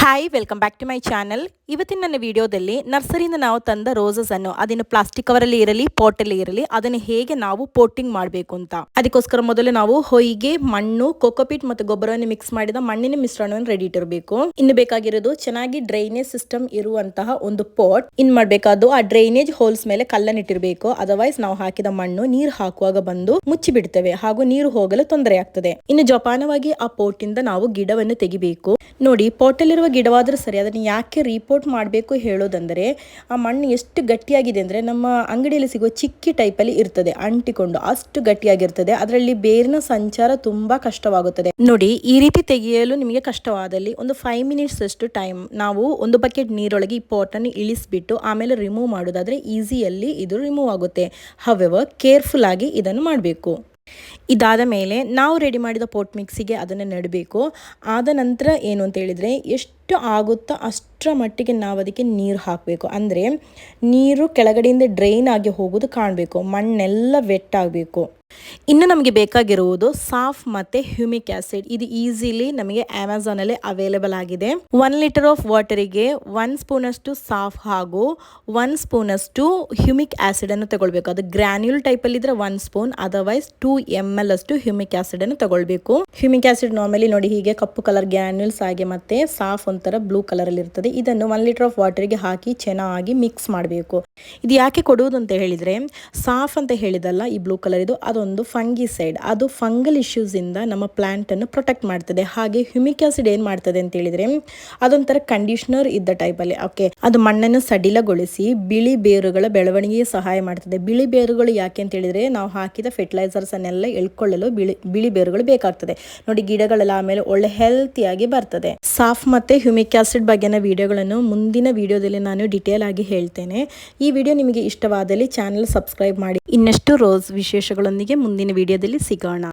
Hi welcome back to my channel. ಇವತ್ತಿನ ನನ್ನ ವಿಡಿಯೋದಲ್ಲಿ ನರ್ಸರಿಯಿಂದ ನಾವು ತಂದ ರೋಸಸ್ ಅನ್ನು ಅದನ್ನು ಪ್ಲಾಸ್ಟಿಕ್ ಕವರಲ್ಲಿ ಇರಲಿ ಪಾಟಲ್ಲಿ ಇರಲಿ ಅದನ್ನು ಹೇಗೆ ನಾವು ಪೋಟಿಂಗ್ ಮಾಡಬೇಕು ಅಂತ ಅದಕ್ಕೋಸ್ಕರ ಮೊದಲು ನಾವು ಹೊಯ್ಗೆ ಮಣ್ಣು ಕೋಕೋಪೀಟ್ ಮತ್ತು ಗೊಬ್ಬರವನ್ನು ಮಿಕ್ಸ್ ಮಾಡಿದ ಮಣ್ಣಿನ ಮಿಶ್ರಣವನ್ನು ರೆಡಿ ಇಟ್ಟಿರಬೇಕು. ಇನ್ನು ಬೇಕಾಗಿರೋದು ಚೆನ್ನಾಗಿ ಡ್ರೈನೇಜ್ ಸಿಸ್ಟಮ್ ಇರುವಂತಹ ಒಂದು ಪಾಟ್. ಇನ್ ಮಾಡಬೇಕಾದ್ದು ಆ ಡ್ರೈನೇಜ್ ಹೋಲ್ಸ್ ಮೇಲೆ ಕಲ್ಲನ್ನು ಇಟ್ಟಿರಬೇಕು. ಅದರ್ವೈಸ್ ನಾವು ಹಾಕಿದ ಮಣ್ಣು ನೀರು ಹಾಕುವಾಗ ಬಂದು ಮುಚ್ಚಿ ಬಿಡ್ತೇವೆ ಹಾಗೂ ನೀರು ಹೋಗಲು ತೊಂದರೆ ಆಗ್ತದೆ. ಇನ್ನು ಜೋಪಾನವಾಗಿ ಆ ಪೋಟ್ ಇಂದ ನಾವು ಗಿಡವನ್ನು ತೆಗಿಬೇಕು. ನೋಡಿ, ಪೋಟಲ್ಲಿರುವ ಗಿಡವಾದ್ರೂ ಸರಿ ಅದನ್ನು ಯಾಕೆ ರೀಪೋರ್ಟ್ ಮಾಡಬೇಕು ಹೇಳೋದಂದರೆ ಆ ಮಣ್ಣು ಎಷ್ಟು ಗಟ್ಟಿಯಾಗಿದೆ ಅಂದರೆ ನಮ್ಮ ಅಂಗಡಿಯಲ್ಲಿ ಸಿಗುವ ಚಿಕ್ಕಿ ಟೈಪಲ್ಲಿ ಇರ್ತದೆ, ಅಂಟಿಕೊಂಡು ಅಷ್ಟು ಗಟ್ಟಿಯಾಗಿರ್ತದೆ. ಅದರಲ್ಲಿ ಬೇರಿನ ಸಂಚಾರ ತುಂಬಾ ಕಷ್ಟವಾಗುತ್ತದೆ. ನೋಡಿ, ಈ ರೀತಿ ತೆಗೆಯಲು ನಿಮಗೆ ಕಷ್ಟವಾದಲ್ಲಿ ಒಂದು 5 ಮಿನಿಟ್ಸ್ ಅಷ್ಟು ಟೈಮ್ ನಾವು ಒಂದು ಬಕೆಟ್ ನೀರೊಳಗೆ ಈ ಪಾಟನ್ನು ಇಳಿಸ್ಬಿಟ್ಟು ಆಮೇಲೆ ರಿಮೂವ್ ಮಾಡೋದಾದ್ರೆ ಈಸಿಯಲ್ಲಿ ಇದು ರಿಮೂವ್ ಆಗುತ್ತೆ. ಹವೆವರ್ ಕೇರ್ಫುಲ್ ಆಗಿ ಇದನ್ನು ಮಾಡಬೇಕು. ಇದಾದ ಮೇಲೆ ನಾವು ರೆಡಿ ಮಾಡಿದ ಪೋಟ್ ಮಿಕ್ಸಿಗೆ ಅದನ್ನು ನೆಡಬೇಕು. ಆದ ನಂತರ ಏನು ಅಂತ ಹೇಳಿದರೆ ಎಷ್ಟು ಆಗುತ್ತೋ ಅಷ್ಟರ ಮಟ್ಟಿಗೆ ನಾವು ಅದಕ್ಕೆ ನೀರು ಹಾಕಬೇಕು. ಅಂದರೆ ನೀರು ಕೆಳಗಡೆಯಿಂದ ಡ್ರೈನ್ ಆಗಿ ಹೋಗೋದು ಕಾಣಬೇಕು, ಮಣ್ಣೆಲ್ಲ ವೆಟ್ ಆಗಬೇಕು. ಇನ್ನು ನಮಗೆ ಬೇಕಾಗಿರುವುದು ಸಾಫ್ ಮತ್ತು ಹ್ಯೂಮಿಕ್ ಆಸಿಡ್. ಇದು ಈಸಿಲಿ ನಮಗೆ ಅಮೆಝಾನಲ್ಲಿ ಅವೈಲೇಬಲ್ ಆಗಿದೆ. 1 ಲೀಟರ್ ಆಫ್ ವಾಟರಿಗೆ 1 ಸ್ಪೂನಷ್ಟು ಸಾಫ್ ಹಾಗೂ 1 ಸ್ಪೂನಷ್ಟು ಹ್ಯೂಮಿಕ್ ಆಸಿಡ್ ಅನ್ನು ತಗೊಳ್ಬೇಕು. ಅದು ಗ್ರ್ಯಾನ್ಯೂಲ್ ಟೈಪಲ್ಲಿ ಇದ್ರೆ 1 ಸ್ಪೂನ್, ಅದರ್ವೈಸ್ 2 ml ಅಷ್ಟು ಹ್ಯೂಮಿಕ್ ಆಸಿಡ್ ಅನ್ನು ತಗೊಳ್ಬೇಕು. ಹ್ಯೂಮಿಕ್ ಆಸಿಡ್ ನಾರ್ಮಲಿ ನೋಡಿ ಹೀಗೆ ಕಪ್ಪು ಕಲರ್ ಗ್ರ್ಯಾನ್ಯೂಲ್ಸ್ ಆಗಿ ಮತ್ತೆ ಸಾಫ್ ಒಂಥರ ಬ್ಲೂ ಕಲರ್ ಅಲ್ಲಿ ಇರ್ತದೆ. ಇದನ್ನು 1 ಲೀಟರ್ ಆಫ್ ವಾಟರ್ಗೆ ಹಾಕಿ ಚೆನ್ನಾಗಿ ಮಿಕ್ಸ್ ಮಾಡಬೇಕು. ಇದು ಯಾಕೆ ಕೊಡುವುದು ಅಂತ ಹೇಳಿದ್ರೆ, ಸಾಫ್ ಅಂತ ಹೇಳಿದಲ್ಲ ಈ ಬ್ಲೂ ಕಲರ್ ಇದು ಅದೊಂದು ಫಂಗಿಸೈಡ್. ಅದು ಫಂಗಲ್ ಇಶ್ಯೂಸ್ ಇಂದ ನಮ್ಮ ಪ್ಲಾಂಟ್ ಅನ್ನು ಪ್ರೊಟೆಕ್ಟ್ ಮಾಡ್ತದೆ. ಹಾಗೆ ಹ್ಯೂಮಿಕ್ ಆಸಿಡ್ ಏನ್ ಮಾಡ್ತದೆ ಅಂತ ಹೇಳಿದ್ರೆ ಅದೊಂಥರ ಕಂಡೀಷನರ್ ಇದ್ದ ಟೈಪ್ ಅಲ್ಲಿ. ಓಕೆ, ಅದು ಮಣ್ಣನ್ನು ಸಡಿಲಗೊಳಿಸಿ ಬಿಳಿ ಬೇರುಗಳ ಬೆಳವಣಿಗೆಗೆ ಸಹಾಯ ಮಾಡ್ತದೆ. ಬಿಳಿ ಬೇರುಗಳು ಯಾಕೆ ಅಂತ ಹೇಳಿದ್ರೆ ನಾವು ಹಾಕಿದ ಫರ್ಟಿಲೈಸರ್ಸ್ ಅನ್ನೆಲ್ಲ ಎಳ್ಕೊಳ್ಳಲು ಬಿಳಿ ಬೇರುಗಳು ಬೇಕಾಗ್ತದೆ. ನೋಡಿ, ಗಿಡಗಳೆಲ್ಲ ಆಮೇಲೆ ಒಳ್ಳೆ ಹೆಲ್ತಿಯಾಗಿ ಬರ್ತದೆ. ಸಾಫ್ ಮತ್ತೆ ಹ್ಯೂಮಿಕ್ ಆಸಿಡ್ ಬಗ್ಗೆನ ವಿಡಿಯೋಗಳನ್ನು ಮುಂದಿನ ವಿಡಿಯೋದಲ್ಲಿ ನಾನು ಡಿಟೇಲ್ ಆಗಿ ಹೇಳ್ತೇನೆ. ಈ ವಿಡಿಯೋ ನಿಮಗೆ ಇಷ್ಟವಾದಲ್ಲಿ ಚಾನೆಲ್ ಸಬ್ಸ್ಕ್ರೈಬ್ ಮಾಡಿ. ಇನ್ನಷ್ಟು ರೋಸ್ ವಿಶೇಷಗಳೊಂದಿಗೆ ಮುಂದಿನ ವಿಡಿಯೋದಲ್ಲಿ ಸಿಗೋಣ.